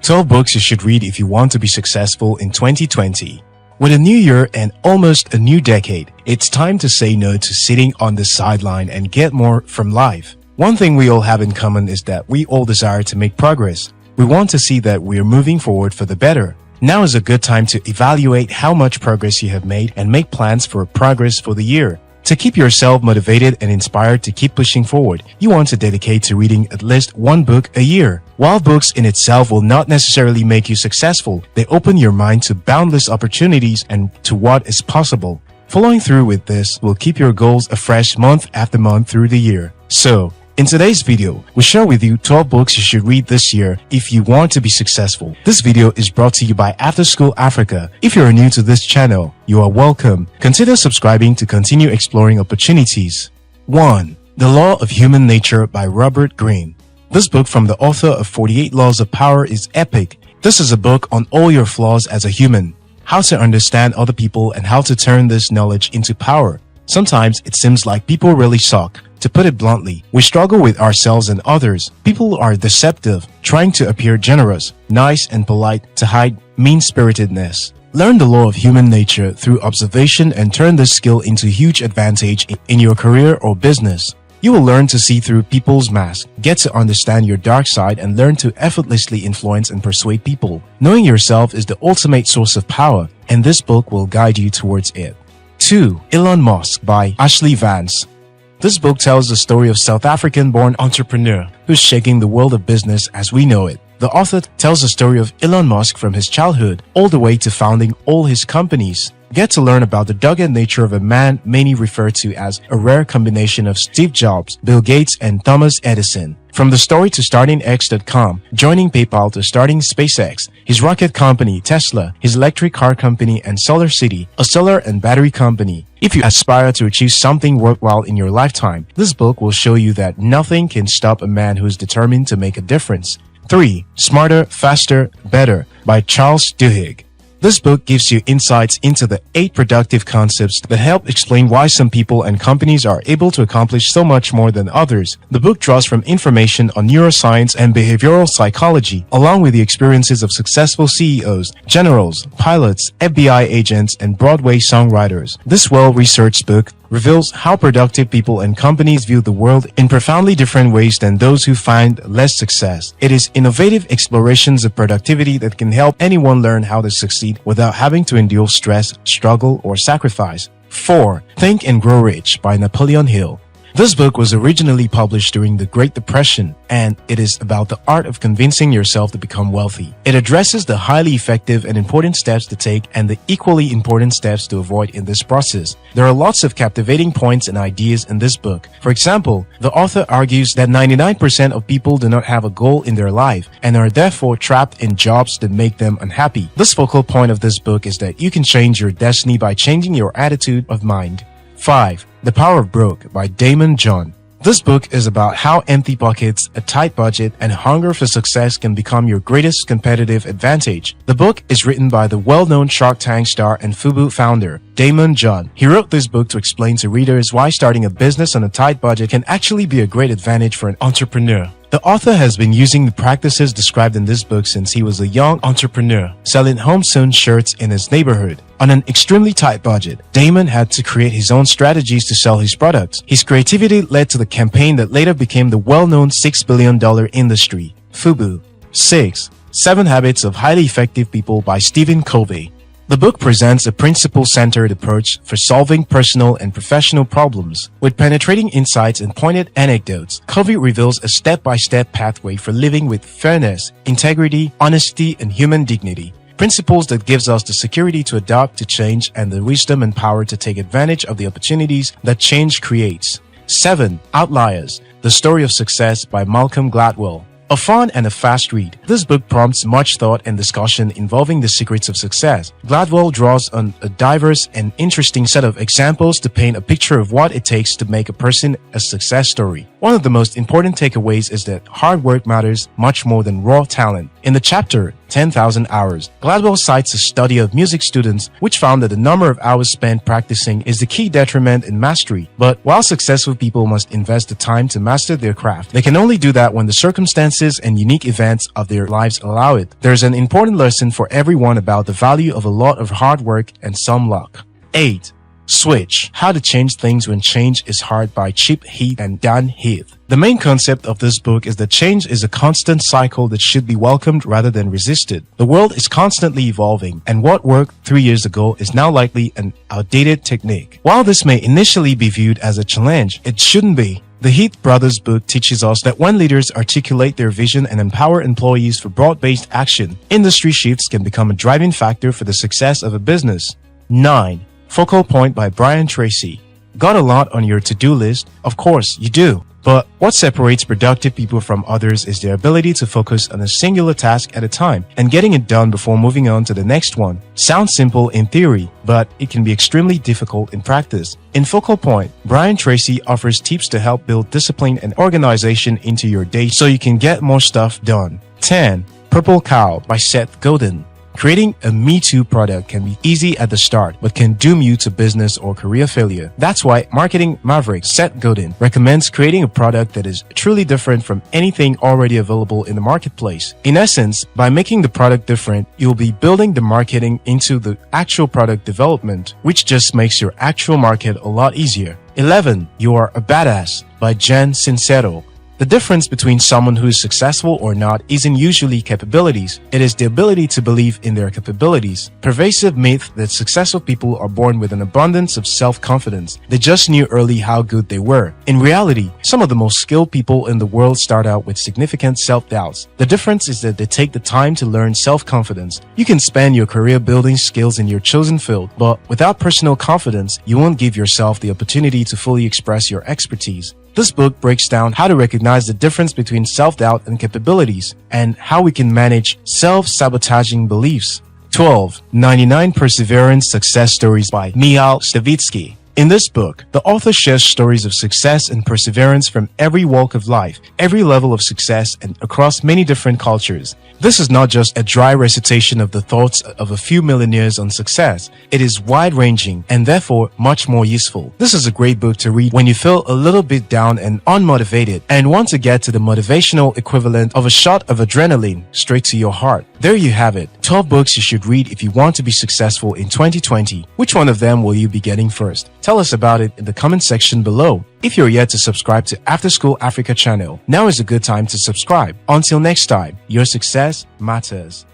12 books you should read if you want to be successful in 2020. With a new year and almost a new decade, it's time to say no to sitting on the sideline and get more from life. One thing we all have in common is that we all desire to make progress. We want to see that we are moving forward for the better. Now is a good time to evaluate how much progress you have made and make plans for progress for the year. To keep yourself motivated and inspired to keep pushing forward, you want to dedicate to reading at least one book a year. While books in itself will not necessarily make you successful, they open your mind to boundless opportunities and to what is possible. Following through with this will keep your goals afresh month after month through the year. So, in today's video, we share with you 12 books you should read this year if you want to be successful. This video is brought to you by After School Africa. If you are new to this channel, you are welcome. Consider subscribing to continue exploring opportunities. 1. The Law of Human Nature by Robert Greene. This book from the author of 48 Laws of Power is epic. This is a book on all your flaws as a human, how to understand other people and how to turn this knowledge into power. Sometimes it seems like people really suck. To put it bluntly, we struggle with ourselves and others. People are deceptive, trying to appear generous, nice and polite to hide mean-spiritedness. Learn the law of human nature through observation and turn this skill into huge advantage in your career or business. You will learn to see through people's masks, get to understand your dark side and learn to effortlessly influence and persuade people. Knowing yourself is the ultimate source of power, and this book will guide you towards it. 2. Elon Musk by Ashley Vance. This book tells the story of South African-born entrepreneur who's shaking the world of business as we know it. The author tells the story of Elon Musk from his childhood all the way to founding all his companies. Get to learn about the dogged nature of a man many refer to as a rare combination of Steve Jobs, Bill Gates, and Thomas Edison. From the story to starting X.com, joining PayPal to starting SpaceX, his rocket company Tesla, his electric car company and Solar City, a solar and battery company. If you aspire to achieve something worthwhile in your lifetime, this book will show you that nothing can stop a man who is determined to make a difference. 3. Smarter, Faster, Better by Charles Duhigg. This book gives you insights into the 8 productive concepts that help explain why some people and companies are able to accomplish so much more than others. The book draws from information on neuroscience and behavioral psychology, along with the experiences of successful CEOs, generals, pilots, FBI agents, and Broadway songwriters. This well-researched book reveals how productive people and companies view the world in profoundly different ways than those who find less success. It is innovative explorations of productivity that can help anyone learn how to succeed without having to endure stress, struggle, or sacrifice. 4. Think and Grow Rich by Napoleon Hill. This book was originally published during the Great Depression, and it is about the art of convincing yourself to become wealthy. It addresses the highly effective and important steps to take and the equally important steps to avoid in this process. There are lots of captivating points and ideas in this book. For example, the author argues that 99% of people do not have a goal in their life and are therefore trapped in jobs that make them unhappy. The focal point of this book is that you can change your destiny by changing your attitude of mind. 5. The Power of Broke by Damon John. This book is about how empty pockets, a tight budget, and hunger for success can become your greatest competitive advantage. The book is written by the well-known Shark Tank star and Fubu founder, Damon John. He wrote this book to explain to readers why starting a business on a tight budget can actually be a great advantage for an entrepreneur. The author has been using the practices described in this book since he was a young entrepreneur, selling home-sewn shirts in his neighborhood. On an extremely tight budget, Damon had to create his own strategies to sell his products. His creativity led to the campaign that later became the well-known $6 billion industry, Fubu. 6. 7 Habits of Highly Effective People by Stephen Covey. The book presents a principle-centered approach for solving personal and professional problems. With penetrating insights and pointed anecdotes, Covey reveals a step-by-step pathway for living with fairness, integrity, honesty, and human dignity. Principles that gives us the security to adapt to change and the wisdom and power to take advantage of the opportunities that change creates. 7. Outliers, The Story of Success by Malcolm Gladwell. A fun and a fast read, this book prompts much thought and discussion involving the secrets of success. Gladwell draws on a diverse and interesting set of examples to paint a picture of what it takes to make a person a success story. One of the most important takeaways is that hard work matters much more than raw talent. In the chapter 10,000 Hours, Gladwell cites a study of music students which found that the number of hours spent practicing is the key detriment in mastery. But while successful people must invest the time to master their craft, they can only do that when the circumstances circumstances and unique events of their lives allow it. There's an important lesson for everyone about the value of a lot of hard work and some luck. 8. Switch. How to Change Things When Change is Hard by Chip Heath and Dan Heath. The main concept of this book is that change is a constant cycle that should be welcomed rather than resisted. The world is constantly evolving, and what worked 3 years ago is now likely an outdated technique. While this may initially be viewed as a challenge, it shouldn't be. The Heath brothers book teaches us that when leaders articulate their vision and empower employees for broad-based action, industry shifts can become a driving factor for the success of a business. 9. Focal Point by Brian Tracy. Got a lot on your to-do list? Of course, you do. But what separates productive people from others is their ability to focus on a singular task at a time and getting it done before moving on to the next one. Sounds simple in theory, but it can be extremely difficult in practice. In Focal Point, Brian Tracy offers tips to help build discipline and organization into your day so you can get more stuff done. 10. Purple Cow by Seth Godin. Creating a Me Too product can be easy at the start, but can doom you to business or career failure. That's why marketing maverick Seth Godin recommends creating a product that is truly different from anything already available in the marketplace. In essence, by making the product different, you'll be building the marketing into the actual product development, which just makes your actual market a lot easier. 11. You Are a Badass by Jen Sincero. The difference between someone who is successful or not isn't usually capabilities. It is the ability to believe in their capabilities. Pervasive myth that successful people are born with an abundance of self-confidence. They just knew early how good they were. In reality, some of the most skilled people in the world start out with significant self-doubts. The difference is that they take the time to learn self-confidence. You can spend your career building skills in your chosen field, but without personal confidence, you won't give yourself the opportunity to fully express your expertise. This book breaks down how to recognize the difference between self-doubt and capabilities, and how we can manage self-sabotaging beliefs. 12. 99 Perseverance Success Stories by Michal Stavitsky. In this book, the author shares stories of success and perseverance from every walk of life, every level of success, and across many different cultures. This is not just a dry recitation of the thoughts of a few millionaires on success. It is wide-ranging and therefore much more useful. This is a great book to read when you feel a little bit down and unmotivated and want to get to the motivational equivalent of a shot of adrenaline straight to your heart. There you have it. 12 books you should read if you want to be successful in 2020. Which one of them will you be getting first? Tell us about it in the comment section below. If you're yet to subscribe to After School Africa channel, now is a good time to subscribe. Until next time, your success matters.